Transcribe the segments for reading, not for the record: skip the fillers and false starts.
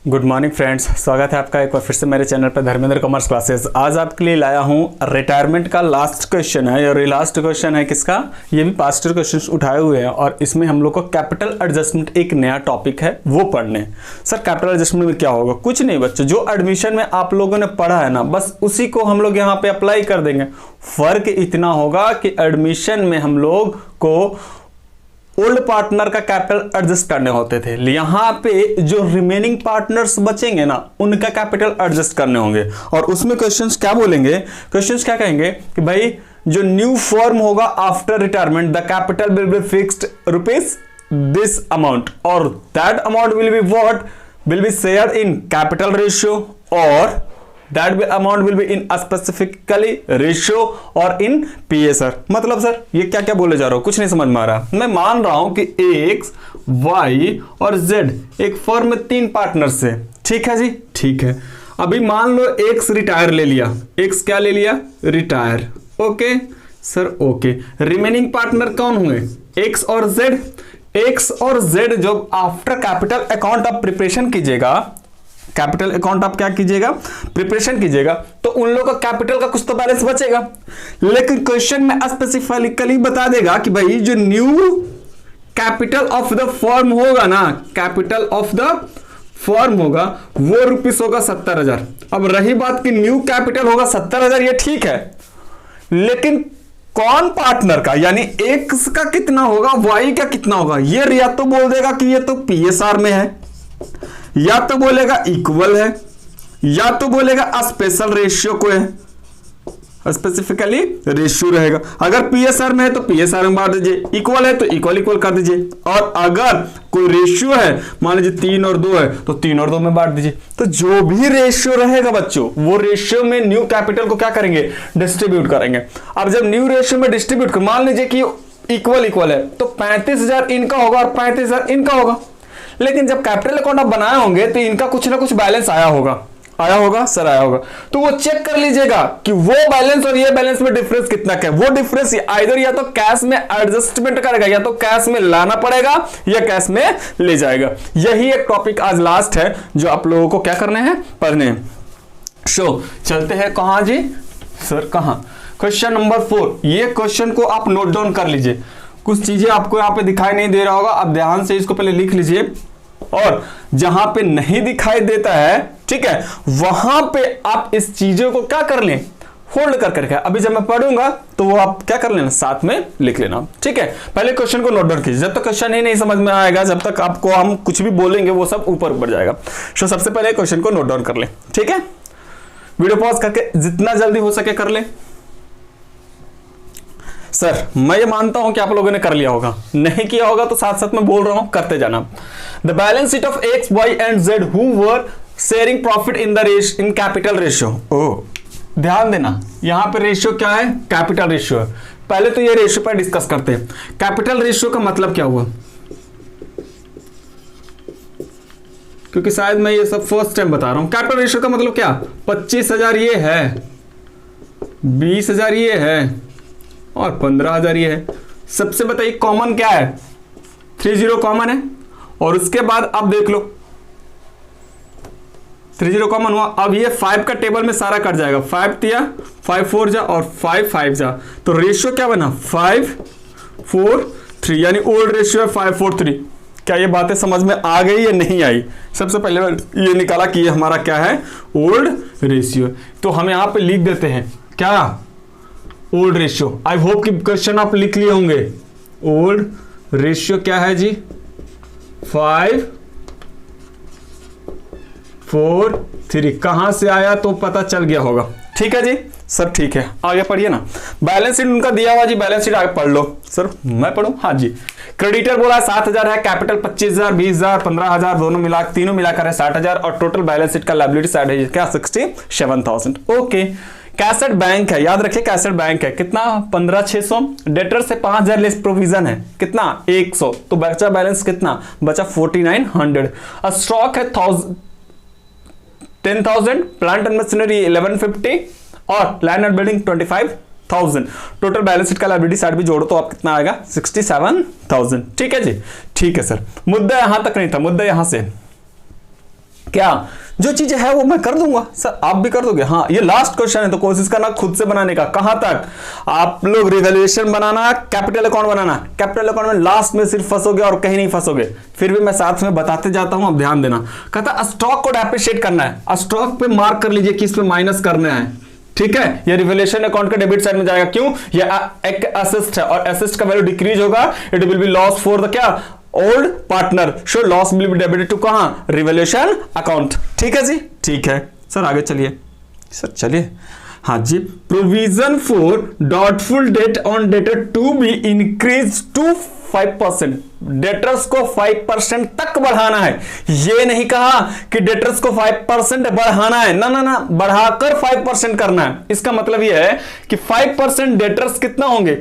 Good morning friends, स्वागत है आपका एक बार फिर से मेरे चैनल पर धर्मेंद्र कॉमर्स क्लासेस। आज आपके लिए लाया हूं रिटायरमेंट का लास्ट क्वेश्चन है और ये लास्ट क्वेश्चन है किसका, ये भी पास्ट क्वेश्चंस उठाए हुए हैं और इसमें हम लोग को कैपिटल एडजस्टमेंट एक नया टॉपिक है वो पढ़ने। सर कैपिटल एडजस्टमेंट में क्या होगा? कुछ नहीं बच्चों, जो एडमिशन में आप लोगों ने पढ़ा है ना, बस उसी को हम लोग यहाँ पे अप्लाई कर देंगे। फर्क इतना होगा कि एडमिशन में हम लोग को ओल्ड पार्टनर का कैपिटल एडजस्ट करने होते थे, यहां पे जो रिमेनिंग पार्टनर्स बचेंगे ना उनका कैपिटल एडजस्ट करने होंगे। और उसमें क्वेश्चंस क्या बोलेंगे, क्वेश्चंस क्या कहेंगे कि भाई जो न्यू फॉर्म होगा after retirement the capital will be fixed rupees this amount और that amount will be what will be shared in capital ratio और that amount will be in a specifically ratio और in PSR। मतलब sir ये क्या क्या बोले जा रहा हूं, कुछ नहीं समझ में आ रहा। मैं मान रहा हूं कि X, Y और Z एक फर्म में 3 पार्टनर्स है, ठीक है जी, ठीक है। अभी मान लो X रिटायर ले लिया, X क्या ले लिया, retire, okay sir, okay. Remaining partner कौन हुए, X और Z। X और Z जब आफ्टर कैपिटल अकाउंट आप प्रिपरेशन कीजिएगा, कैपिटल अकाउंट आप क्या कीजिएगा, प्रिपरेशन कीजिएगा, तो उन लोगों का कैपिटल का कुछ तो बैलेंस बचेगा। लेकिन क्वेश्चन में स्पेसिफिकली बता देगा कि भाई जो new capital of the firm होगा ना, कैपिटल ऑफ द फर्म होगा वो रुपीस होगा 70,000। अब रही बात कि न्यू कैपिटल होगा 70,000, ये ठीक है, लेकिन कौन पार्टनर का, यानी एक्स का कितना होगा, वाई का कितना होगा, ये या तो बोल देगा कि ये तो पीएसआर में है, या तो बोलेगा इक्वल है, या तो बोलेगा स्पेशल रेशियो को है, स्पेसिफिकली रेशियो रहेगा। अगर पीएसआर में है तो पीएसआर में बांट दीजिए, इक्वल है तो इक्वल इक्वल कर दीजिए, और अगर कोई रेशियो है, मान लीजिए 3 और 2 है तो 3 और 2 में बांट दीजिए। तो जो भी रेशियो रहेगा बच्चों, वो रेशियो में न्यू कैपिटल को क्या करेंगे, डिस्ट्रीब्यूट करेंगे। अब जब न्यू रेशियो में डिस्ट्रीब्यूट कर, मान लीजिए कि इक्वल इक्वल है तो 35,000 इनका होगा और 35,000 इनका होगा। लेकिन जब कैपिटल अकाउंट आप बनाए होंगे तो इनका कुछ ना कुछ बैलेंस आया होगा सर, आया होगा। तो वो चेक कर लीजिएगा कि वो बैलेंस और ये बैलेंस में डिफरेंस कितना क्या है। वो डिफरेंस आइदर या तो कैश में एडजस्टमेंट करेगा, या तो कैश में लाना पड़ेगा, या कैश में ले जाएगा। यही एक टॉपिक आज लास्ट है जो आप लोगों को क्या करने हैं, पढ़ने हैं। चलते हैं कहां जी सर, कहां, क्वेश्चन नंबर 4। ये क्वेश्चन को आप नोट डाउन कर लीजिए, कुछ चीजें आपको यहां पे दिखाई नहीं दे रहा होगा, आप ध्यान से इसको पहले लिख लीजिए, और जहां पे नहीं दिखाई देता है, ठीक है, वहां पे आप इस चीजों को क्या कर लें, होल्ड कर करके अभी जब मैं पढ़ूंगा तो वो आप क्या कर लेना, साथ में लिख लेना, ठीक है। पहले क्वेश्चन को नोट डाउन कीजिए, जब तक क्वेश्चन ही नहीं समझ में आएगा, जब तक आपको हम कुछ भी बोलेंगे वो सब ऊपर ऊपर जाएगा। तो सबसे पहले क्वेश्चन को नोट डाउन कर ले, ठीक है। वीडियो पॉज करके जितना जल्दी हो सके कर ले। सर मैं ये मानता हूं कि आप लोगों ने कर लिया होगा, नहीं किया होगा तो साथ साथ में बोल रहा हूं, करते जाना। The balance sheet of X, Y and Z who were sharing profit in the in capital ratio. ओ ध्यान देना, यहां पे रेशियो क्या है, कैपिटल रेशियो है। पहले तो ये रेशियो पर डिस्कस करते हैं। कैपिटल रेशियो का मतलब क्या हुआ, क्योंकि शायद मैं ये सब फर्स्ट टाइम बता रहा हूं। कैपिटल रेशियो का मतलब क्या, 25,000 ये है, 20,000 ये है और 15,000 ये है। सबसे बताइए कॉमन क्या है, 30 कॉमन है, और उसके बाद अब देख लो 30 कॉमन हुआ। अब ये 5 का टेबल में सारा कट जाएगा, 5 तिया 5 4 जा और 5 5 जा, तो रेशियो क्या बना, 5 4 3, यानी ओल्ड रेशियो है 5 4 3। क्या ये बातें समझ में आ गई या नहीं आई? सबसे पहले ये निकाला कि ये हमारा क्या है, ओल्ड रेशियो। तो हम यहां पे लिख देते हैं क्या, ओल्ड रेशियो। आई होप कि क्वेश्चन आप लिख लिए होंगे। ओल्ड रेशियो क्या है जी, 5 4 3। कहां से आया तो पता चल गया होगा, ठीक है जी, सब ठीक है। आगे पढ़िए ना, बैलेंस शीट उनका दिया हुआ जी, बैलेंस शीट आगे पढ़ लो। सर मैं पढ़ूं, हाँ जी। क्रेडिटर बोला 7,000 है, कैपिटल 25,000, 20,000, 15,000, तीनों मिलाकर है 60,000, और टोटल बैलेंस शीट का लायबिलिटी साइड है क्या, 67,000। ओके। कैसेट बैंक है, याद रखिए कैसेट बैंक है, कितना, 15,600। डेटर से 5,000 लेस प्रोविजन है, कितना, 100, तो बचा बैलेंस कितना बचा, 4,900। स्टॉक है 10,000, प्लांट एंड मशीनरी 1150, और land and building 25,000। Total balance sheet का लायबिलिटी साइड भी जोड़ो तो आप कितना आएगा, 67,000। ठीक है जी, ठीक है सर। मुद्दा यहां तक नहीं था, मुद्दा यहां से क्या जो चीजें है वो मैं कर दूंगा। सर आप भी कर दोगे? हाँ, ये लास्ट क्वेश्चन है तो कोशिश करना खुद से बनाने का। कहां तक आप लोग रिवैल्यूएशन बनाना, कैपिटल अकाउंट बनाना, कैपिटल अकाउंट में लास्ट में सिर्फ फंसोगे और कहीं नहीं फंसोगे। फिर भी मैं साथ में बताते जाता हूं, अब ध्यान देना। कहता स्टॉक को डेप्रिशिएट करना है, स्टॉक पे मार्क कर लीजिए कि इस पे माइनस करना है, ठीक है। ये रिवैल्यूएशन अकाउंट के डेबिट साइड में जाएगा। क्यों? ये एक असिस्ट है और असिस्ट का वैल्यू डिक्रीज होगा, it will be loss for the क्या old partner, so loss will be debited to कहां? Revaluation account. ठीक है जी, ठीक है सर, आगे चलिए सर, चलिए। हाँ जी, provision for doubtful debt on debtor to be increase to 5%। Debtors को 5% तक बढ़ाना है। ये नहीं कहा कि डेटर्स को 5% बढ़ाना है, ना ना ना, बढ़ाकर 5% करना है। इसका मतलब यह है कि 5% डेटर्स कितना होंगे?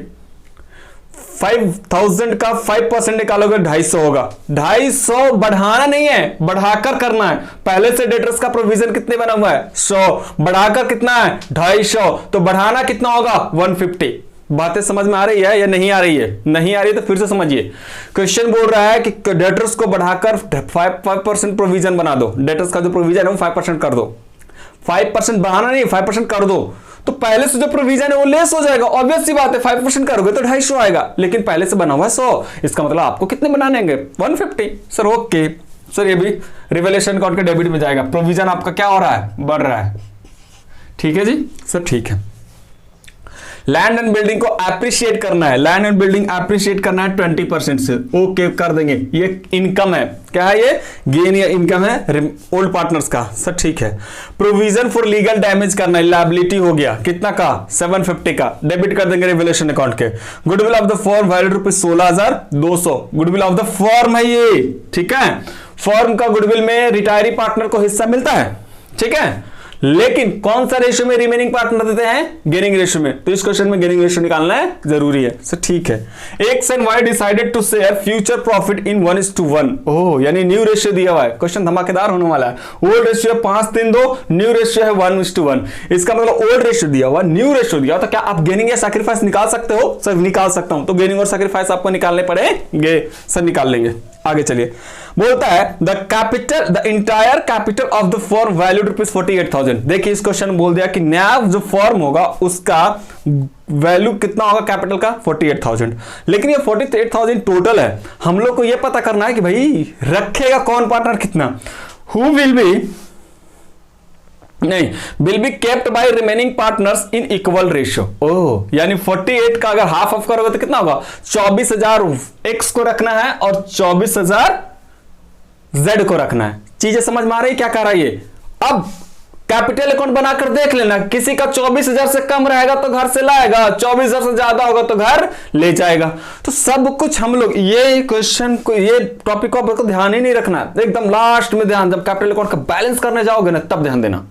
5000 का 5% निकालोगे 250 होगा। 250 बढ़ाना नहीं है, बढ़ाकर करना है। पहले से डेटर्स का प्रोविजन कितने बना हुआ है? 100, बढ़ाकर कितना है? 250, तो बढ़ाना कितना होगा? 150। बातें समझ में आ रही है या नहीं आ रही है? नहीं आ रही है तो फिर से समझिए। क्वेश्चन बोल रहा है कि डेटर्स को बढ़ाकर 5% प्रोविजन बना दो। डेटर्स का जो प्रोविजन है वो 5% कर दो। 5% बढ़ाना नहीं, 5% कर दो, तो पहले से जो प्रोविजन है वो लेस हो जाएगा। ऑब्वियस सी बात है, 5% करोगे तो 250 आएगा, लेकिन पहले से बना हुआ है 100। इसका मतलब आपको कितने बनाने होंगे? 150। सर ओके सर, ये भी रिवैल्यूएशन अकाउंट के डेबिट में जाएगा। प्रोविजन आपका क्या हो रहा है? बढ़ रहा है। ठीक है जी सर, ठीक है। लैंड एंड बिल्डिंग को एप्रिशिएट करना है, लैंड एंड बिल्डिंग एप्रिशिएट करना है 20% से। ओके कर देंगे। ये इनकम है, क्या है ये? गेन या इनकम है ओल्ड पार्टनर्स का। सर ठीक है। प्रोविजन फॉर लीगल डैमेज करना है, लायबिलिटी हो गया कितना का? 750 का, डेबिट कर देंगे रिवैल्यूएशन अकाउंट के। Goodwill of the firm valued rupees 16,200। Goodwill of the firm है ये, ठीक है। फर्म का गुडविल में रिटायरी पार्टनर को हिस्सा मिलता है, ठीक है, लेकिन कौन सा रेशियो में रिमेनिंग पार्टनर देते हैं? गेनिंग रेशियो में। तो इस क्वेश्चन में गेनिंग रेशियो निकालना है, जरूरी है। सर ठीक है। X and Y decided to share future profit in 1:1। Oh, यानी न्यू रेशियो दिया हुआ है। क्वेश्चन धमाकेदार होने वाला है। ओल्ड रेशियो है 5:3:2, न्यू रेशियो है 1:1। इसका मतलब ओल्ड रेशियो दिया हुआ, न्यू रेशियो दिया हुआ, तो क्या आप गेनिंग या सैक्रिफाइस निकाल सकते हो? सर निकाल सकता हूं। तो गेनिंग और सैक्रिफाइस आपको निकालने पड़ेंगे। सर निकाल लेंगे। आगे चलिए। बोलता है the entire capital of the firm valued rupees 48,000। देखिए इस क्वेश्चन बोल दिया कि नया जो फर्म होगा उसका वैल्यू कितना होगा कैपिटल का? 48,000। लेकिन ये 48,000 टोटल है। हम लोग को ये पता करना है कि भाई रखेगा कौन पार्टनर कितना? Who will be kept by remaining partners in equal ratio. ओह, यानी 48 का अगर हाफ ऑफ करोगे तो कितना होगा? 24,000 एक्स को रखना है और 24,000 जेड को रखना है। चीजें समझ में आ रही? क्या कह रहा है ये? अब कैपिटल अकाउंट बनाकर देख लेना, किसी का 24,000 से कम रहेगा तो घर से लाएगा, 24,000 से ज्यादा होगा तो घर ले जाएगा। तो सब कुछ हम लोग ये क्वेश्चन को, ये टॉपिक को ध्यान ही नहीं रखना, एकदम लास्ट में ध्यान, जब कैपिटल अकाउंट का बैलेंस करने जाओगे ना तब ध्यान देना।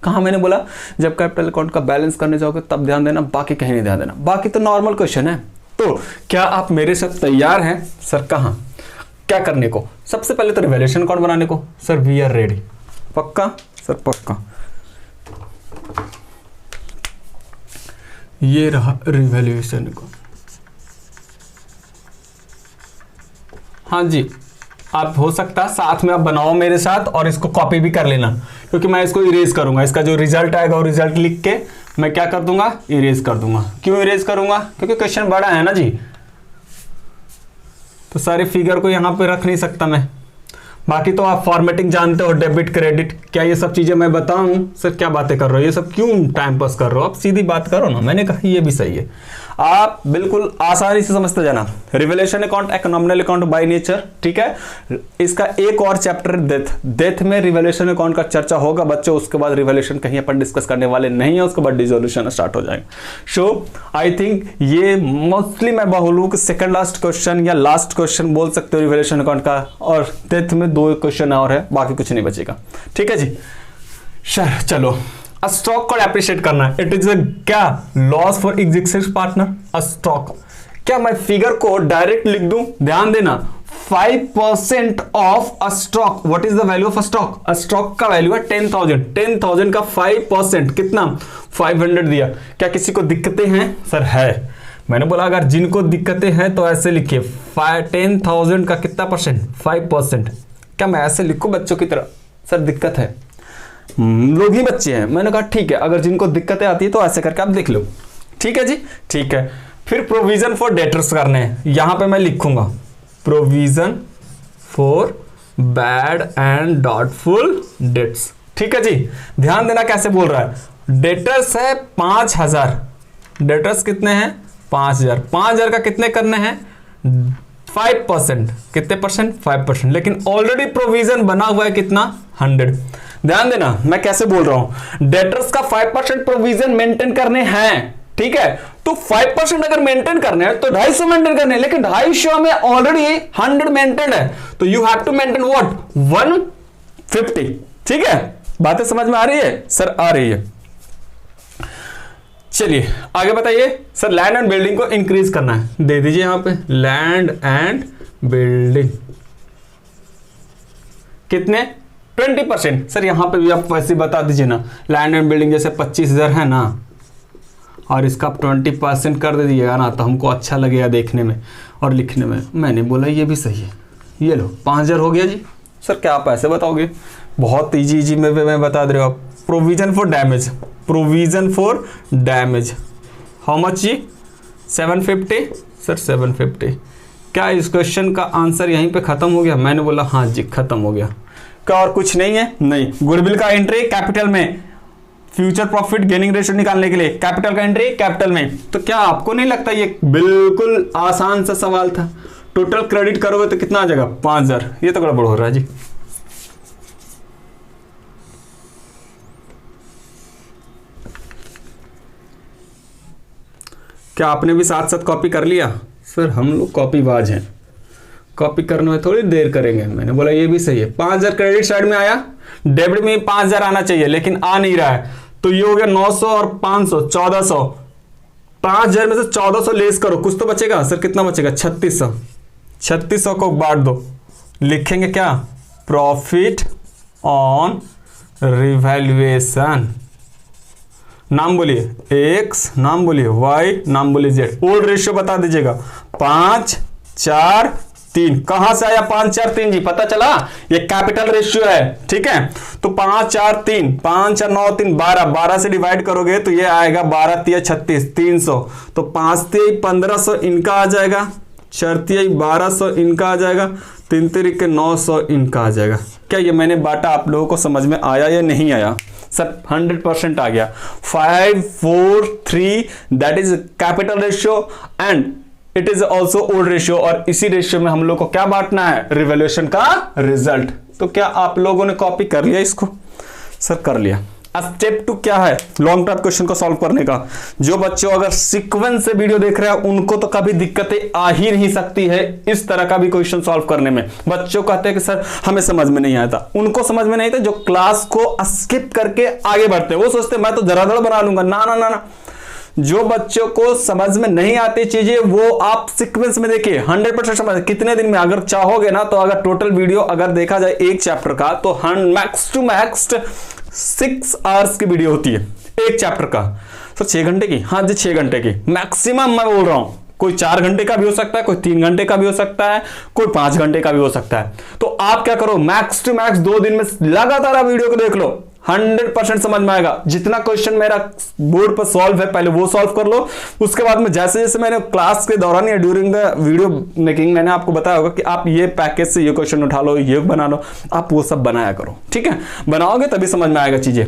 कहां मैंने बोला? जब कैपिटल अकाउंट का बैलेंस करने जाओगे तब ध्यान देना, बाकी कहीं नहीं ध्यान देना। बाकी तो नॉर्मल क्वेश्चन है। तो क्या आप मेरे साथ तैयार हैं? सर कहां, क्या करने को? सबसे पहले तो रिवैल्यूएशन अकाउंट बनाने को। Sir we are ready. पक्का? सर पक्का। ये रहा रिवैल्यूएशन अकाउंट। हाँ जी, आप हो सकता है साथ में आप बनाओ मेरे साथ और इसको कॉपी भी कर लेना, क्योंकि मैं इसको इरेज करूंगा। इसका जो रिजल्ट आएगा वो रिजल्ट लिख के मैं क्या कर दूंगा? इरेज कर दूंगा। क्यों इरेज करूंगा? क्योंकि क्वेश्चन बड़ा है ना जी, तो सारे फिगर को यहां पे रख नहीं सकता मैं। बाकी तो आप फॉर्मेटिंग जानते हो, डेबिट क्रेडिट, क्या ये सब चीजें मैं बताऊं? सर क्या बातें कर रहे हो, ये सब क्यों टाइम पास कर रहे हो? आप सीधी बात करो ना। मैंने कहा ये भी सही है, आप बिल्कुल आसानी से समझते जाना। रिवैल्यूएशन अकाउंट एक नॉमिनल अकाउंट बाय नेचर, ठीक है। इसका एक और चैप्टर डेथ में रिवैल्यूएशन अकाउंट का चर्चा होगा बच्चों। उसके बाद रिवैल्यूएशन कहीं अपन डिस्कस करने वाले नहीं है, उसके बाद डिसोल्यूशन स्टार्ट हो जाएगा। सो आई थिंक ये मोस्टली मैं बोलूँ कि सेकंड लास्ट क्वेश्चन या लास्ट क्वेश्चन बोल सकते हो रिवैल्यूएशन अकाउंट का, और डेथ में 2 क्वेश्चन और है, बाकी कुछ नहीं बचेगा। ठीक है जी, चलो। स्टॉक को एप्रिशिएट करना है। इट इज क्या? Loss for existing partner. Stock, क्या मैं फिगर को डायरेक्ट लिख दूं? ध्यान देना, 5% of a stock. What is the value of a stock? Stock का वैल्यू है 10,000। 10,000 का 5% कितना? 500 दिया। क्या किसी को दिक्कतें हैं? सर है। मैंने बोला अगर जिनको दिक्कतें हैं तो ऐसे लिखिए, 10,000 का कितना परसेंट? 5%। क्या मैं ऐसे लिखूं बच्चों की तरह? सर दिक्कत है, लोग ही बच्चे हैं। मैंने कहा ठीक है, अगर जिनको दिक्कतें आती है तो ऐसे करके आप देख लो। ठीक है जी, ठीक है। फिर प्रोविजन फॉर डेटर्स करने हैं, यहां पे मैं लिखूंगा provision for bad and doubtful debts. ठीक है जी, ध्यान देना कैसे बोल रहा है। डेटर्स है 5000, डेटर्स कितने हैं 5000, 5000 का कितने करने हैं 5%, कितने परसेंट 5%, लेकिन ऑलरेडी प्रोविजन बना हुआ है कितना 100। ध्यान देना मैं कैसे बोल रहा हूं, डेटर्स का 5% प्रोविजन मेंटेन करने हैं, ठीक है। तो 5% अगर मेंटेन करने हैं तो 250 मेंटेन करने हैं, लेकिन 250 में ऑलरेडी 100 मेंटेन है, तो you have to maintain what 150। ठीक है, बातें समझ में आ रही है सर? आ रही है। चलिए आगे बताइए सर। लैंड एंड बिल्डिंग को इंक्रीज करना है, दे दीजिए यहां पे लैंड एंड बिल्डिंग कितने 20%। सर यहां पे भी आप वैसे बता दीजिए ना, लैंड एंड बिल्डिंग जैसे 25,000 है ना, और इसका आप 20% कर दीजिएगा ना, तो हमको अच्छा लगेगा देखने में और लिखने में। मैंने बोला ये भी सही है, ये लो 5000 हो गया जी। सर क्या आप ऐसे बताओगे? बहुत इजी में मैं बता दे रहे हो आप। Provision for damage, provision for damage how much जी 750। सर 750। क्या इस क्वेश्चन का आंसर यहीं पे खत्म हो गया? मैंने बोला हाँ जी खत्म हो गया। क्या और कुछ नहीं है? नहीं। गुडविल का एंट्री कैपिटल में, फ्यूचर प्रॉफिट गेनिंग रेशियो निकालने के लिए कैपिटल का एंट्री कैपिटल में। तो क्या आपको नहीं लगता ये बिल्कुल आसान सा सवाल था? टोटल क्रेडिट करोगे तो कितना आ जाएगा 5000। ये तो गड़बड़ हो रहा है जी। क्या आपने भी साथ साथ कॉपी कर लिया? सर हम लोग कॉपीबाज हैं, कॉपी करने में थोड़ी देर करेंगे। मैंने बोला ये भी सही है। 5000 क्रेडिट साइड में आया, डेबिट में 5000 आना चाहिए लेकिन आ नहीं रहा है, तो ये हो गया 900 और 500 1400। 5000 में से 1400 लेस करो, कुछ तो बचेगा। सर कितना बचेगा 3600। 3600 को बांट दो, लिखेंगे क्या प्रॉफिट ऑन रिवैल्यूएशन। नाम बोलिए x, नाम बोलिए y, नाम बोलिए z। ओल्ड रेशियो बता दीजिएगा 5 4 3। कहां से आया 5 4 3 जी? पता चला ये कैपिटल रेशियो है, ठीक है। तो 5 4 3, 5 4 9 3 12, 12 से डिवाइड करोगे तो ये आएगा 12 3 36 300। तो 5 3 1500 इनका आ जाएगा, 4 3 1200 इनका आ जाएगा, 3 3 के 900 इनका आ जाएगा। क्या ये मैंने बांटा आप लोगों को समझ में आया या नहीं आया? सर 100% आ गया। 5 4 3 that is capital ratio and it is also old ratio, और इसी रेशियो में हम लोग को क्या बांटना है रिवैल्यूएशन का रिजल्ट। तो क्या आप लोगों ने कॉपी कर लिया इसको? सर कर लिया। स्टेप 2 क्या है लॉन्ग टर्म क्वेश्चन को सॉल्व करने का। जो बच्चों अगर सीक्वेंस से वीडियो देख रहे हैं उनको तो कभी दिक्कतें आ ही नहीं सकती है इस तरह का भी क्वेश्चन सॉल्व करने में। बच्चों कहते हैं कि सर हमें समझ में नहीं आता, उनको समझ में नहीं आता जो क्लास को स्किप करके आगे बढ़ते हैं। वो सोचते मैं तो धड़ाधड़ बना लूंगा। ना ना ना ना, जो बच्चों को समझ में नहीं आती चीजें वो आप सीक्वेंस में देखिए 100% समझ। कितने दिन में अगर चाहोगे ना तो अगर टोटल वीडियो अगर देखा जाए एक चैप्टर का तो मैक्स टू मैक्स 6 आवर्स की वीडियो होती है एक चैप्टर का। तो 6 घंटे की, हाँ जी 6 घंटे की मैक्सिमम मैं बोल रहा हूं। कोई 4 घंटे का भी हो सकता है, कोई 3 घंटे का भी हो सकता है, कोई 5 घंटे का भी हो सकता है। तो आप क्या करो मैक्स टू मैक्स 2 दिन में लगातार वीडियो को देख लो, 100% समझ में आएगा। जितना क्वेश्चन मेरा बोर्ड पर सॉल्व है पहले वो सॉल्व कर लो, उसके बाद में जैसे जैसे मैंने क्लास के दौरान या ड्यूरिंग द वीडियो मेकिंग मैंने आपको बताया होगा कि आप ये पैकेज से ये क्वेश्चन उठा लो, ये बना लो, आप वो सब बनाया करो, ठीक है। बनाओगे तभी समझ में आएगा चीजें।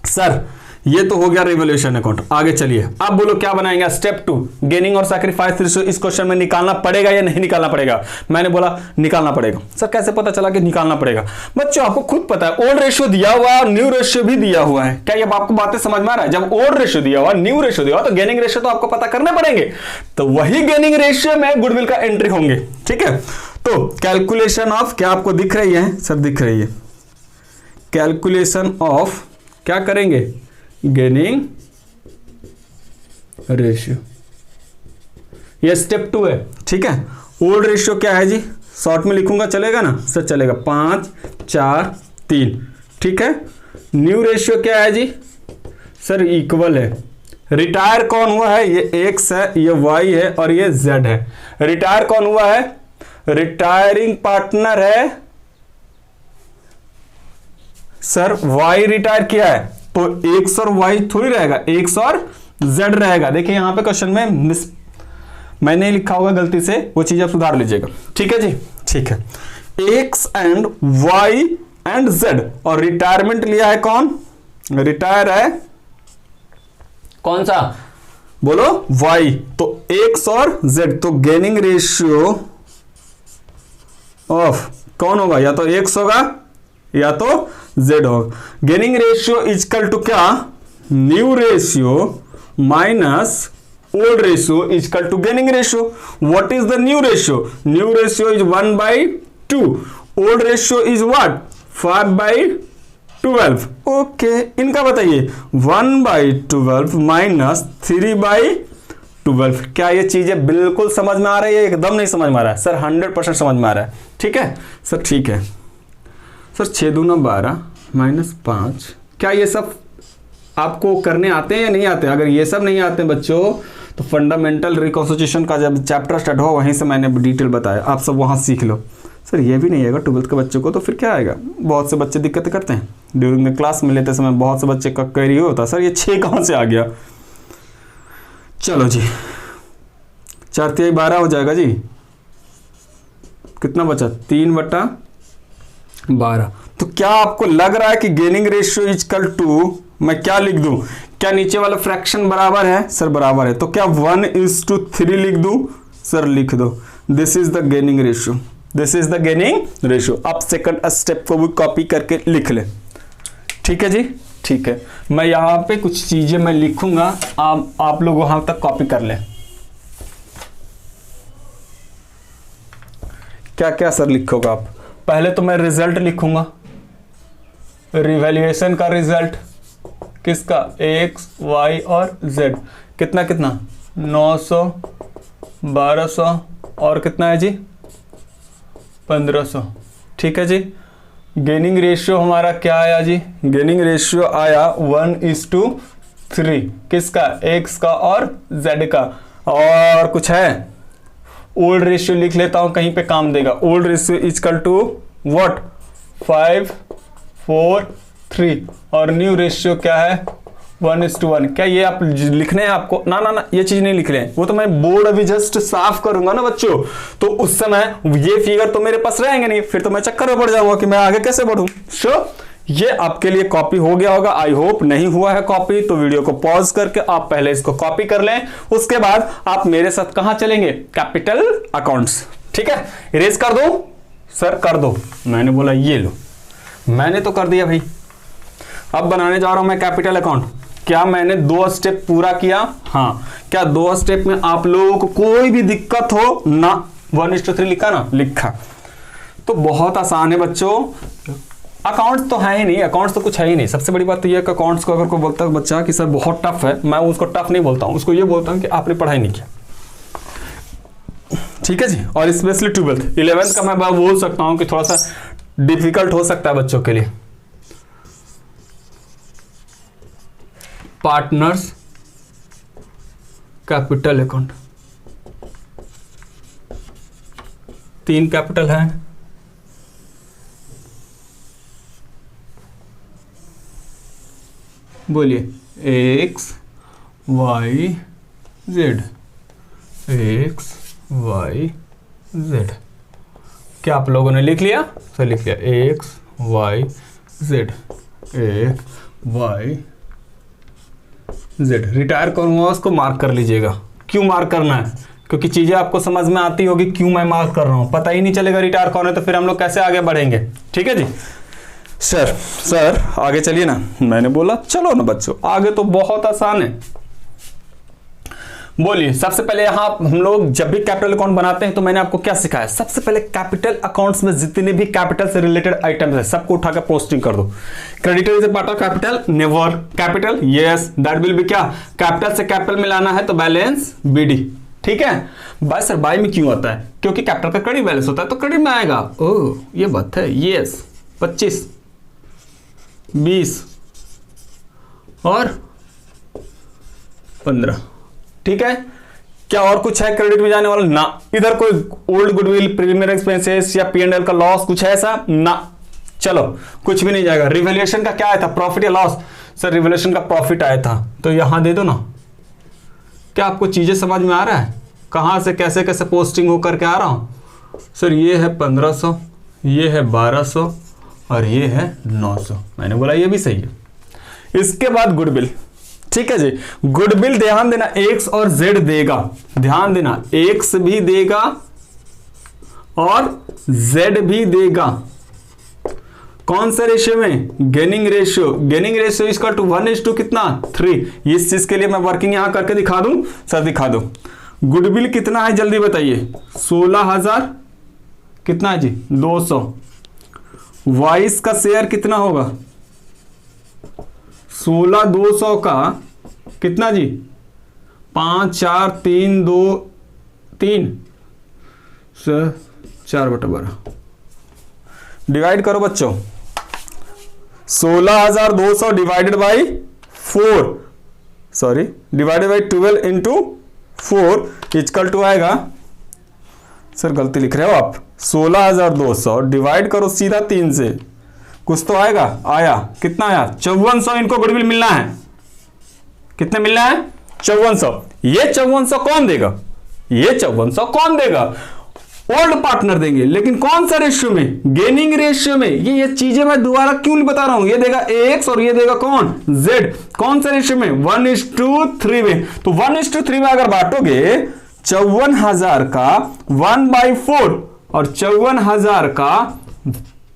सर ये तो हो गया रिवैल्यूएशन अकाउंट। आगे चलिए, आप बोलो क्या बनाएंगे? स्टेप 2 गेनिंग और सैक्रिफाइस रेशियो इस क्वेश्चन में निकालना पड़ेगा या नहीं निकालना पड़ेगा? मैंने बोला निकालना पड़ेगा। सर कैसे पता चला कि निकालना पड़ेगा? बच्चों आपको खुद पता है ओल्ड रेशियो दिया हुआ है और न्यू रेशियो भी दिया हुआ है। क्या ये आपको बातें समझ में आ रहा है? जब ओल्ड रेशियो दिया हुआ, न्यू रेशियो दिया हुआ, तो गेनिंग रेशियो तो आपको पता करने पड़ेंगे। तो वही गेनिंग रेशियो में गुडविल का एंट्री होंगे, ठीक है। तो कैलकुलेशन ऑफ, क्या आपको दिख रही है? सर दिख रही है। कैलकुलेशन ऑफ क्या करेंगे? गेनिंग रेशियो, ये स्टेप 2 है, ठीक है। ओल्ड रेशियो क्या है जी? शॉर्ट में लिखूंगा चलेगा ना? सर चलेगा 5 4 3, ठीक है। न्यू रेशियो क्या है जी? सर इक्वल है। रिटायर कौन हुआ है? ये x है, ये y है और ये z है। रिटायर कौन हुआ है? रिटायरिंग पार्टनर है सर y रिटायर किया है तो x और y थोड़ी रहेगा, x और z रहेगा। देखिए यहां पे क्वेश्चन में मैंने लिखा होगा गलती से, वो चीज आप सुधार लीजिएगा। ठीक है जी, ठीक है। x and y and z, और रिटायरमेंट लिया है कौन, रिटायर है कौन सा, बोलो y, तो x और z, तो गेनिंग रेशियो ऑफ कौन होगा, या तो x होगा या तो z होगा। गेनिंग रेशियो इजकल टू क्या, new ratio minus old ratio equal to gaining ratio. What is the new ratio, new ratio is 1/2, old ratio is what 5/12। Okay, इनका बताइए 1/12 माइनस 3/12। क्या ये चीजें बिल्कुल समझ में आ रही है, एकदम नहीं समझ में आ रहा है सर, 100% समझ में आ रहा है। ठीक है सर, ठीक है सर। 6 दूना 12 माइनस 5, क्या ये सब आपको करने आते हैं या नहीं आते हैं? अगर ये सब नहीं आते हैं बच्चों तो फंडामेंटल रिकॉन्स्टिट्यूशन का जब चैप्टर स्टार्ट हो वहीं से मैंने डिटेल बताया, आप सब वहाँ सीख लो। सर ये भी नहीं आएगा 12th के बच्चों को, तो फिर क्या आएगा? बहुत से बच्चे दिक्कतें करते हैं ड्यूरिंग द क्लास में लेते समय, बहुत से बच्चे का क्वेरी होता है सर ये 6 कहाँ से आ गया। चलो जी, 4×3 = 12 हो जाएगा जी। कितना बचा, 3/12। तो क्या आपको लग रहा है कि गेनिंग रेशियो इजकल टू, मैं क्या लिख दूं, क्या नीचे वाला फ्रैक्शन बराबर है? सर बराबर है, तो क्या 1:3 लिख दूं? सर लिख दो, this is the gaining ratio, this is the gaining ratio. आप सेकंड स्टेप को भी कॉपी करके लिख ले। ठीक है जी, ठीक है। मैं यहाँ पे कुछ चीजें मैं लिखूंगा, आप लोग वहां तक कॉपी कर लें। क्या क्या सर लिखोगे आप? पहले तो मैं रिजल्ट लिखूंगा, रिवैल्यूएशन का रिजल्ट किसका, x, y और z। कितना कितना, 900, 1200 और कितना है जी, 1500। ठीक है जी। गेनिंग रेशियो हमारा क्या आया जी, गेनिंग रेशियो आया 1:3, किसका, x का और z का। और कुछ है, ओल्ड रेशियो लिख लेता हूं, कहीं पे काम देगा। Old ratio equal to what, 5:4:3, और न्यू रेशियो क्या है, 1:1। क्या ये आप लिखने हैं आपको? ना ना ना, ये चीज नहीं लिख रहे हैं, वो तो मैं बोर्ड अभी जस्ट साफ करूंगा ना बच्चों, तो उस समय ये फिगर तो मेरे पास रहेंगे नहीं, फिर तो मैं चक्कर में पड़ जाऊंगा कि मैं आगे कैसे बढ़ूं। सो ये आपके लिए कॉपी हो गया होगा, आई होप। नहीं हुआ है कॉपी तो वीडियो को पॉज करके आप पहले इसको कॉपी कर लें, उसके बाद आप मेरे साथ कहां चलेंगे, कैपिटल अकाउंट्स। ठीक है, इरेज कर दो सर, कर दो। मैंने बोला ये लो, मैंने तो कर दिया भाई। अब बनाने जा रहा हूं मैं कैपिटल अकाउंट। क्या मैंने 2 स्टेप पूरा किया? हाँ। क्या 2 स्टेप में आप लोगों को कोई भी दिक्कत हो ना? 1:3 लिखा ना, लिखा तो बहुत आसान है बच्चों। अकाउंट्स तो है ही नहीं, अकाउंट्स तो कुछ है ही नहीं। सबसे बड़ी बात तो यह है कि अकाउंट्स को अगर कोई बोलता है बच्चा कि सर बहुत टफ है, मैं उसको टफ नहीं बोलता हूं, उसको ये बोलता हूं कि आपने पढ़ाई नहीं किया। ठीक है जी। और स्पेशली 12th 11th का मैं बोल सकता हूं कि थोड़ा सा डिफिकल्ट हो सकता है बच्चों के लिए। पार्टनर्स कैपिटल अकाउंट, 3 कैपिटल है, बोलिए, x, y, z, x, y, z। क्या आप लोगों ने लिख लिया? सर लिख लिया, x, y, z, x, y, z। Retire करूंगा उसको मार्क कर लीजिएगा। क्यों मार्क करना है? क्योंकि चीजें आपको समझ में आती होगी क्यों मैं मार्क कर रहा हूं। पता ही नहीं चलेगा रिटायर कौन है तो फिर हम लोग कैसे आगे बढ़ेंगे। ठीक है जी। सर आगे चलिए ना। मैंने बोला चलो ना बच्चों, आगे तो बहुत आसान है। बोलिए, सबसे पहले यहां हम लोग जब भी कैपिटल अकाउंट बनाते हैं तो मैंने आपको क्या सिखाया? सबसे पहले कैपिटल अकाउंट्स में जितने भी कैपिटल से रिलेटेड आइटम्स है सबको उठाकर पोस्टिंग कर दो। Creditor is a part of capital, never. Capital, yes, that will be क्या, कैपिटल से कैपिटल मिलाना है तो बैलेंस बीडी। ठीक है। बाय सर, बाय में क्यों आता है? क्योंकि कैपिटल का क्रेडिट बैलेंस होता है तो क्रेडिट में आएगा। ओह ये बात है, यस। 25, 20 और 15। ठीक है। क्या और कुछ है क्रेडिट में जाने वाला? ना। इधर कोई ओल्ड गुडविल, प्रीमियर एक्सपेंसेस या P&L का लॉस कुछ है ऐसा? ना। चलो कुछ भी नहीं जाएगा। रिवैल्यूएशन का क्या आया था, प्रॉफिट या लॉस? सर रिवैल्यूएशन का प्रॉफिट आया था, तो यहां दे दो ना। क्या आपको चीजें समझ में आ रहा है, कहां से कैसे कैसे पोस्टिंग होकर के आ रहा हूं? सर ये है 1500, ये है 1200 और ये है 900। मैंने बोला ये भी सही है। इसके बाद गुडविल, ठीक है जी। गुडविल ध्यान देना एक्स और जेड देगा, ध्यान देना एक्स भी देगा और जेड भी देगा। कौन से रेशियो में? Gaining ratio. गेनिंग रेशियो इसका टू 1:2 कितना 3। इस चीज के लिए मैं वर्किंग यहां करके दिखा दूं? सर दिखा दो। गुडविल कितना है जल्दी बताइए? 16,000 कितना है जी? 200। वाइस का शेयर कितना होगा? 16,200 का कितना जी? 5 4 3 2 3 सर 4/12 डिवाइड करो बच्चों। 16,200 divided by 4, sorry divided by 12 into 4 equal to आएगा, सर गलती लिख रहे हो आप, 16,200 डिवाइड करो सीधा 3 से, कुछ तो आएगा। आया कितना आया? 5400 इनको गुडविल मिलना है। कितने मिलना है? 5400। ये 5400 कौन देगा? ये 5400 कौन देगा? ओल्ड पार्टनर देंगे, लेकिन कौन सा रेशियो में? गेनिंग रेशियो में। ये चीजें मैं दोबारा क्यों नहीं बता रहा हूं? ये देगा एक्स और ये देगा कौन? जेड। कौन सा रेशियो में? 1:3 में। तो 1:3 में अगर बांटोगे 54,000 का 1/4 और 54,000 का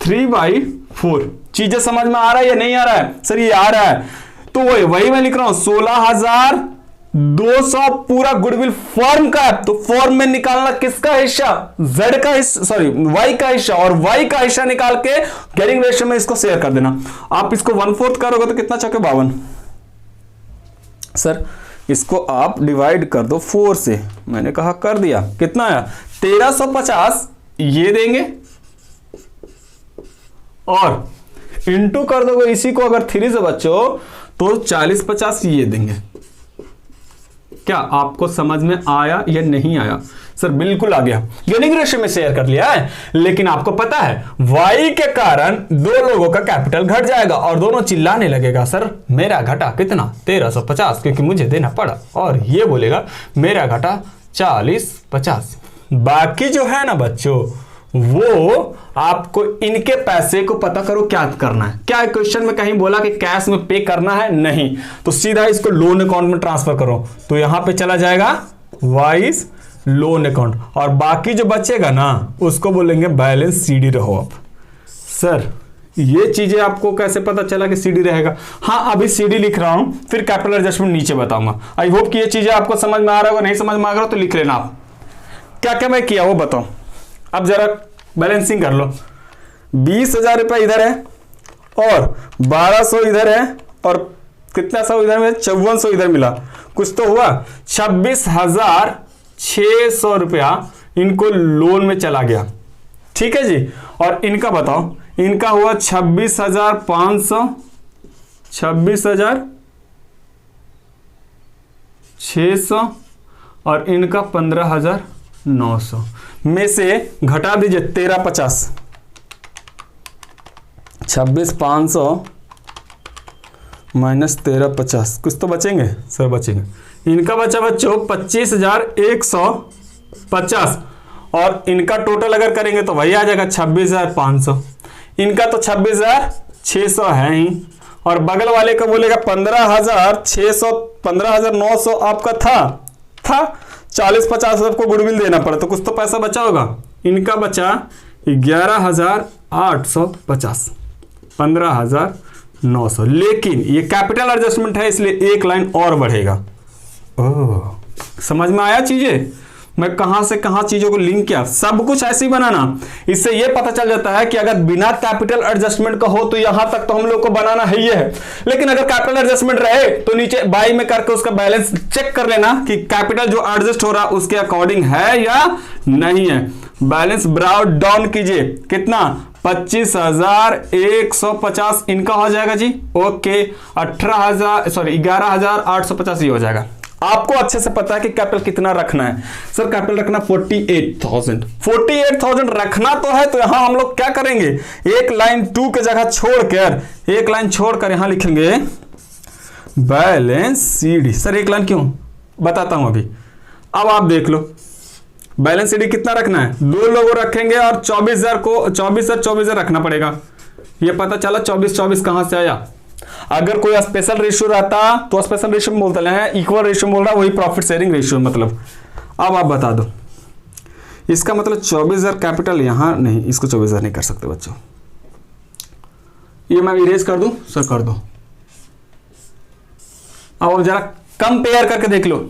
3/4। चीजें समझ में आ रहा है या नहीं आ रहा है? सर ये आ रहा है, तो वही मैं लिख रहा हूं 16,200 पूरा गुडविल फर्म का। तो फर्म में निकालना किसका हिस्सा? जेड का हिस्सा, सॉरी वाई का हिस्सा, और वाई का हिस्सा निकाल के गेनिंग रेशियो में इसको शेयर कर देना। आप इसको 1/4 करोगे तो कितना चौके 52। सर इसको आप डिवाइड कर दो 4 से, मैंने कहा कर दिया। कितना आया? 1350 ये देंगे और इंटू कर दोगे इसी को अगर 3 से बच्चों तो 40-50 ये देंगे। क्या आपको समझ में आया या नहीं आया? सर बिल्कुल आ गया। गेनिंग रेशियो में शेयर कर लिया है, लेकिन आपको पता है वाई के कारण दो लोगों का कैपिटल घट जाएगा और दोनों चिल्लाने लगेगा, सर मेरा घटा कितना? 1350 क्योंकि मुझे देना पड़ा, और ये बोलेगा मेरा घटा 40-50। बाकी जो है ना बच्चों, वो आपको इनके पैसे को पता करो क्या करना है। क्या क्वेश्चन में कहीं बोला कि कैश में पे करना है? नहीं, तो सीधा इसको लोन अकाउंट में ट्रांसफर करो, तो यहां पे चला जाएगा वाइस लोन अकाउंट, और बाकी जो बचेगा ना उसको बोलेंगे बैलेंस सीडी रहो। आप सर ये चीजें आपको कैसे पता चला कि सीडी रहेगा? हाँ अभी सीडी लिख रहा हूं, फिर कैपिटल एडजस्टमेंट नीचे बताऊंगा। आई होप कि ये चीजें आपको समझ में आ रहा होगा। नहीं समझ में आ रहा तो लिख लेना। आप क्या क्या मैं किया वो बताओ। अब जरा बैलेंसिंग कर लो। 20,000 रुपये इधर है और 1200 इधर है और कितना सौ इधर में? 5400 इधर मिला। कुछ तो हुआ। 26,600 रुपया इनको लोन में चला गया, ठीक है जी। और इनका बताओ, इनका हुआ 26,500, 26,600 और इनका 15,900 में से घटा दीजिए 1350। 26,500 माइनस 1350, कुछ तो बचेंगे सर? बचेंगे। इनका बचा बच्चों 25,150 और इनका टोटल अगर करेंगे तो वही आ जाएगा 26,500। इनका तो 26,600 है ही, और बगल वाले का बोलेगा 15,600, 15,900 आपका था 40-50 सबको गुडविल देना पड़ा, तो कुछ तो पैसा बचा होगा। इनका बचा 11,850, 15,900, लेकिन ये कैपिटल एडजस्टमेंट है इसलिए एक लाइन और बढ़ेगा। ओह समझ में आया चीजें? मैं कहां से कहां चीजों को लिंक किया। सब कुछ ऐसे ही बनाना, इससे यह पता चल जाता है कि अगर बिना कैपिटल एडजस्टमेंट का हो तो यहां तक तो हम लोग को बनाना है ही है, लेकिन अगर कैपिटल एडजस्टमेंट रहे तो नीचे बाई में करके उसका बैलेंस चेक कर लेना कि कैपिटल जो एडजस्ट हो रहा उसके अकॉर्डिंग है या नहीं है। बैलेंस ब्राउट डाउन कीजिए, कितना? 25,150 इनका हो जाएगा जी। ओके 11,850 ये हो जाएगा। आपको अच्छे से पता है कि कैपिटल कितना रखना है। सर कैपिटल रखना 48,000 रखना तो है, तो यहां हम लोग क्या करेंगे, एक लाइन 2 की जगह छोड़कर, एक लाइन छोड़कर यहां लिखेंगे बैलेंस शीट। सर एक लाइन क्यों, बताता हूं अभी। अब आप देख लो बैलेंस शीट कितना रखना है, 2 लोग रखेंगे और 24,000 को 24,000 रखना पड़ेगा। ये पता चला 24 कहां से आया। अगर कोई स्पेशल रेशियो रहता तो स्पेशल रेशियो में बोलता है, इक्वल रेशियो बोल रहा, वही प्रॉफिट शेयरिंग रेशियो मतलब। अब आप बता दो, इसका मतलब 24,000 कैपिटल यहां नहीं, इसको 24,000 नहीं कर सकते बच्चों। ये मैं इरेज कर दूं, सर कर दो। अब जरा कंपेयर करके देख लो,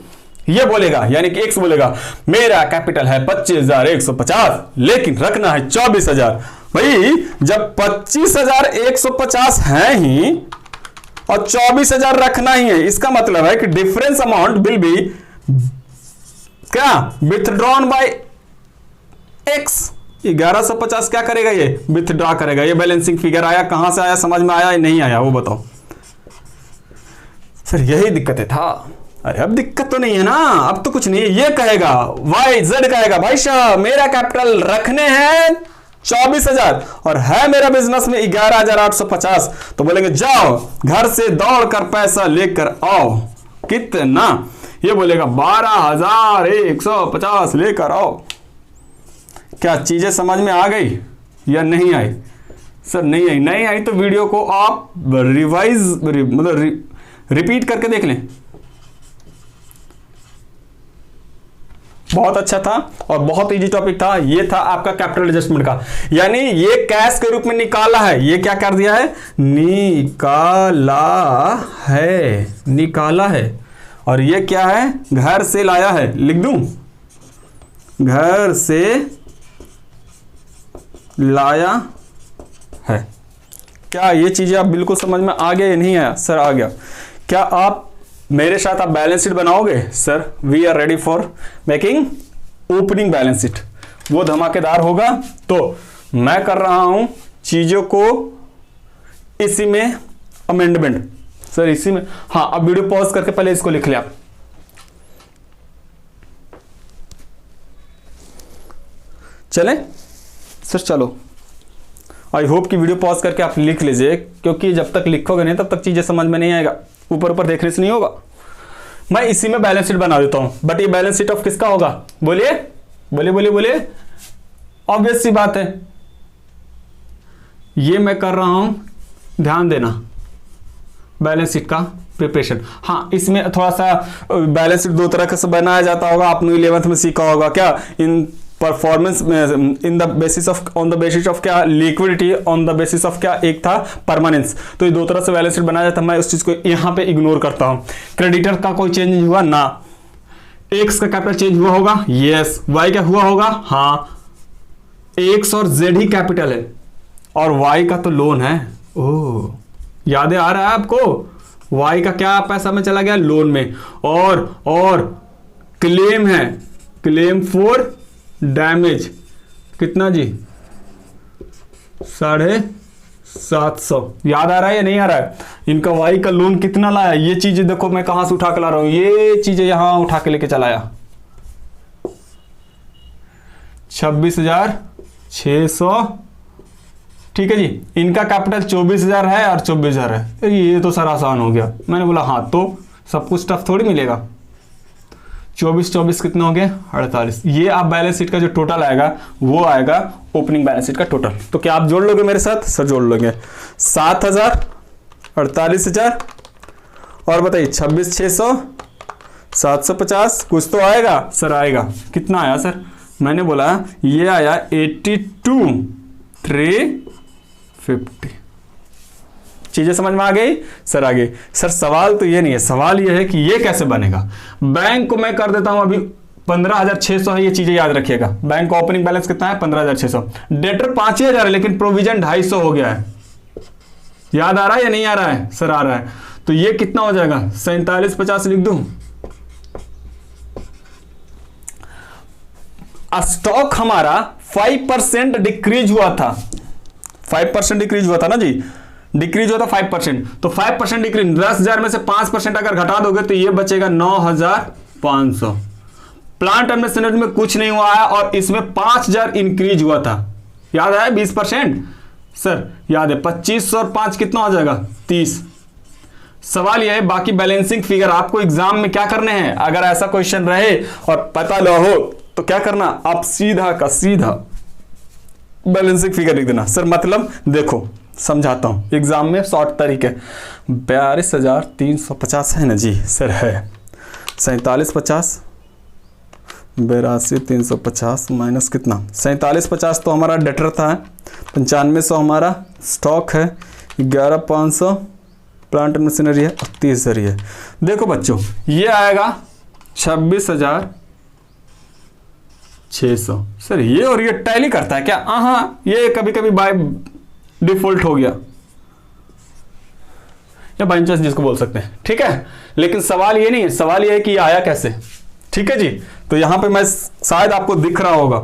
ये बोलेगा यानी कि एक्स बोलेगा मेरा कैपिटल है 25,150 लेकिन रखना है 24,000। भाई जब 25,150 है ही और 24,000 रखना ही है, इसका मतलब है कि डिफरेंस अमाउंट विल बी क्या, विथड्रॉन बाय एक्स। 1150 क्या करेगा, ये विथड्रॉ करेगा। ये बैलेंसिंग फिगर आया, कहां से आया, समझ में आया या नहीं आया वो बताओ। सर यही दिक्कत है था। अरे अब दिक्कत तो नहीं है ना, अब तो कुछ नहीं है। ये कहेगा वाई जेड कहेगा भाई साहब मेरा कैपिटल रखने हैं 24,000 और है मेरा बिजनेस में 11,850, तो बोलेंगे जाओ घर से दौड़कर पैसा लेकर आओ। कितना, ये बोलेगा 12,150 लेकर आओ। क्या चीजें समझ में आ गई या नहीं आई? सर नहीं आई तो वीडियो को आप रिपीट करके देख लें। बहुत अच्छा था और बहुत इजी टॉपिक था। ये था आपका कैपिटल एडजस्टमेंट का, यानी ये कैश के रूप में निकाला है। ये क्या कर दिया है, निकाला है। और ये क्या है, घर से लाया है। लिख दूं, घर से लाया है। क्या ये चीजें आप बिल्कुल समझ में आ गया या नहीं आया? सर आ गया। क्या आप मेरे साथ आप बैलेंस शीट बनाओगे? Sir we are ready for making opening balance sheet. वो धमाकेदार होगा। तो मैं कर रहा हूं चीजों को इसी में अमेंडमेंट। सर इसी में, हाँ अब वीडियो पॉज करके पहले इसको लिख ले आप। चले सर, चलो आई होप कि वीडियो पॉज करके आप लिख लीजिए, क्योंकि जब तक लिखोगे नहीं तब तक चीजें समझ में नहीं आएगा। ऊपर देखने से नहीं होगा। मैं इसी में बैलेंस शीट बना देता हूं, बट ये बैलेंस शीट ऑफ किसका होगा? बोलिए बोलिए बोलिए बोलिए। ऑब्वियस सी बात है, ये मैं कर रहा हूं, ध्यान देना, बैलेंस शीट का प्रिपरेशन। हाँ इसमें थोड़ा सा बैलेंस शीट 2 तरह से बनाया जाता होगा, आपने 11th में सीखा होगा। क्या, in performance in the basis of, on the basis of क्या, liquidity, on the basis of क्या, एक था परमानेंस। तो ये 2 तरह से बैलेंस शीट बनाया जाता है। मैं उस चीज को यहां पे इग्नोर करता हूं। क्रेडिटर का कोई चेंज हुआ ना, एक्स का कैपिटल चेंज हुआ होगा, यस। वाई क्या हुआ होगा, हाँ एक्स और जेड ही कैपिटल है और वाई का तो लोन है। ओह याद आ रहा है आपको, वाई का क्या पैसा में चला गया, लोन में। और क्लेम है, क्लेम फॉर डैमेज कितना जी, 750। याद आ रहा है या नहीं आ रहा है? इनका वाई का लोन कितना लाया, ये चीजें देखो मैं कहां से उठा के ला रहा हूं, ये चीजें यहां उठा के लेके चलाया। 26,600, ठीक है जी। इनका कैपिटल 24,000 है और 24,000 है। ये तो सर आसान हो गया। मैंने बोला हाँ, तो सब कुछ टफ थोड़ी मिलेगा। 24 कितना हो गया, 48। ये आप बैलेंस शीट का जो टोटल आएगा वो आएगा ओपनिंग बैलेंस शीट का टोटल। तो क्या आप जोड़ लोगे मेरे साथ? सर जोड़ लोगे। 7,000, 48,000 और बताइए 26,600, 750। कुछ तो आएगा सर, आएगा। कितना आया सर? मैंने बोला ये आया 82,350। चीजें समझ में आ गई? सर आ गई। सर सवाल तो ये नहीं है, सवाल ये है कि ये कैसे बनेगा। बैंक को मैं कर देता हूं अभी 15,600 है, ये चीजें याद रखिएगा। बैंक का ओपनिंग बैलेंस कितना है, 15,600। डेटर 5,000 है लेकिन प्रोविजन 250 हो गया है। याद आ रहा है या नहीं आ रहा है? सर आ रहा है। तो ये कितना हो जाएगा, 47,50 लिख दूं। स्टॉक हमारा 5% डिक्रीज हुआ था, 5% डिक्रीज हुआ था ना जी। डिक्रीज होता 5%, तो 5% डिक्रीज, 10,000 में से 5% अगर घटा दोगे तो ये बचेगा 9,500। प्लांट एंड मशीनरी में कुछ नहीं हुआ है और इसमें 5,000 इंक्रीज हुआ था, याद है 20%, सर याद है 2500 और 5 कितना हो जाएगा 30। सवाल यह है, बाकी बैलेंसिंग फिगर आपको एग्जाम में क्या करने हैं, अगर ऐसा क्वेश्चन रहे और पता न हो तो क्या करना, आप सीधा का सीधा बैलेंसिंग फिगर लिख देना। सर मतलब देखो समझाता हूं, एग्जाम में शॉर्ट तरीके, 42,350 है ना जी, सर है 4750, 82,350 माइनस कितना 4750 तो हमारा डेटर था, 9500 हमारा स्टॉक है, 11,500 प्लांट एंड मशीनरी है और 30,000 है। देखो बच्चों ये आएगा 26,600। सर ये और ये टैली करता है क्या? हाँ, ये कभी कभी बाय डिफॉल्ट हो गया या बाई चांस जिसको बोल सकते हैं, ठीक है। लेकिन सवाल ये नहीं है, सवाल ये है कि ये आया कैसे, ठीक है जी। तो यहां पे मैं शायद आपको दिख रहा होगा,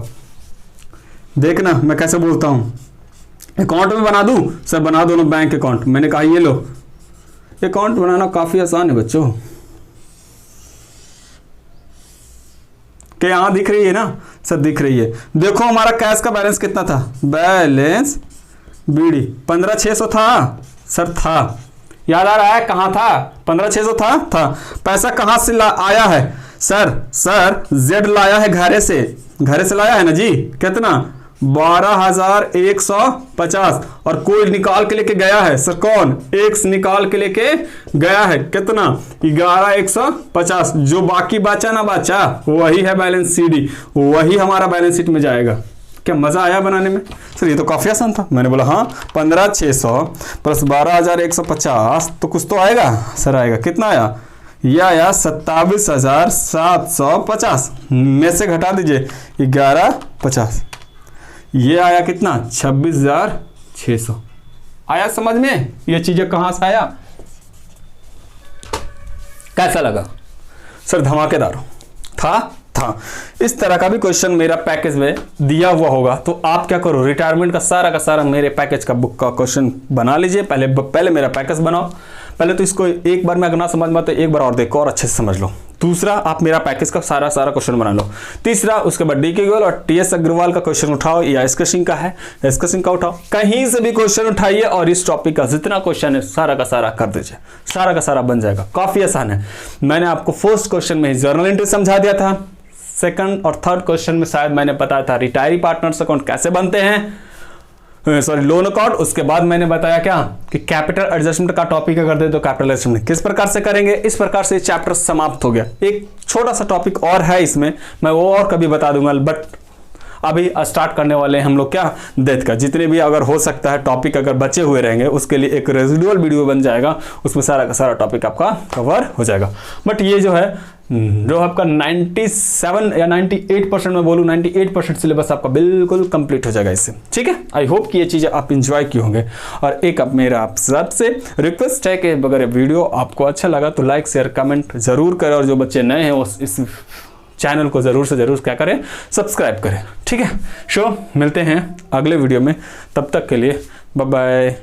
देखना मैं कैसे बोलता हूं, अकाउंट में बना दूं, सर बना दो ना बैंक अकाउंट। मैंने कहा ये लो, अकाउंट बनाना काफी आसान है बच्चों, क्या यहां दिख रही है ना, सर दिख रही है। देखो हमारा कैश का बैलेंस कितना था, बैलेंस बीडी 15,600 था, सर था, याद आ रहा है कहां था, 15,600 था। पैसा कहां से आया है, सर जेड लाया है घरे से लाया है ना जी, कितना 12,150 और कोई निकाल के लेके गया है, सर कौन, एक्स निकाल के लेके गया है, कितना 11,150। जो बाकी बचा ना बचा वही है बैलेंस सीडी, वही हमारा बैलेंस शीट में जाएगा। क्या मजा आया बनाने में? सर ये तो काफी आसान था। मैंने बोला हाँ 15,600 प्लस 12,150 तो कुछ तो आएगा, सर आएगा, कितना आया, यह आया 27,750 में से घटा दीजिए 11,50, ये आया कितना 26,600। आया समझ में, ये चीजें कहां से आया, कैसा लगा? सर धमाकेदार था। इस तरह का भी क्वेश्चन मेरा पैकेज में दिया हुआ होगा, तो आप क्या करो, रिटायरमेंट का सारा मेरे पैकेज का बुक का क्वेश्चन बना लीजिए। पहले मेरा पैकेज बनाओ, पहले तो इसको एक बार में अगर ना समझ में आते एक बार और देखो और अच्छे से समझ लो। दूसरा, आप मेरा पैकेज का सारा क्वेश्चन बना लो। तीसरा, उसके बाद डी के गोयल और टीएस अग्रवाल का क्वेश्चन उठाओ, या एसके सिंह का है, एसके सिंह का उठाओ, कहीं से भी क्वेश्चन उठाइए और इस टॉपिक का जितना क्वेश्चन है सारा का सारा कर दीजिए, सारा का सारा बन जाएगा। काफी आसान है। मैंने आपको फर्स्ट क्वेश्चन में ही जर्नल एंट्री समझा दिया था, सेकंड और थर्ड क्वेश्चन में शायद मैंने बताया था रिटायरी पार्टनर्स अकाउंट कैसे बनते हैं, सॉरी लोन अकाउंट। उसके बाद मैंने बताया क्या कि कैपिटल एडजस्टमेंट का टॉपिक अगर दे तो कैपिटल एडजस्टमेंट किस प्रकार से करेंगे। इस प्रकार से चैप्टर समाप्त हो गया। एक छोटा सा टॉपिक और है इसमें, मैं वो और कभी बता दूंगा, बट अभी स्टार्ट करने वाले हम लोग क्या डेथ का। जितने भी अगर हो सकता है टॉपिक अगर बचे हुए रहेंगे उसके लिए एक रेजिडुअल वीडियो बन जाएगा, उसमें सारा का सारा टॉपिक आपका कवर हो जाएगा। बट ये जो है जो आपका 97 या 98% में बोलूँ 98% सिलेबस आपका बिल्कुल कंप्लीट हो जाएगा इससे, ठीक है। आई होप कि ये चीज़ें आप इंजॉय किए होंगे। और एक अब मेरा आप सबसे रिक्वेस्ट है कि अगर वीडियो आपको अच्छा लगा तो लाइक शेयर कमेंट जरूर करें, और जो बच्चे नए हैं वो इस चैनल को ज़रूर से ज़रूर क्या करें, सब्सक्राइब करें, ठीक है। मिलते हैं अगले वीडियो में, तब तक के लिए बाय बाय।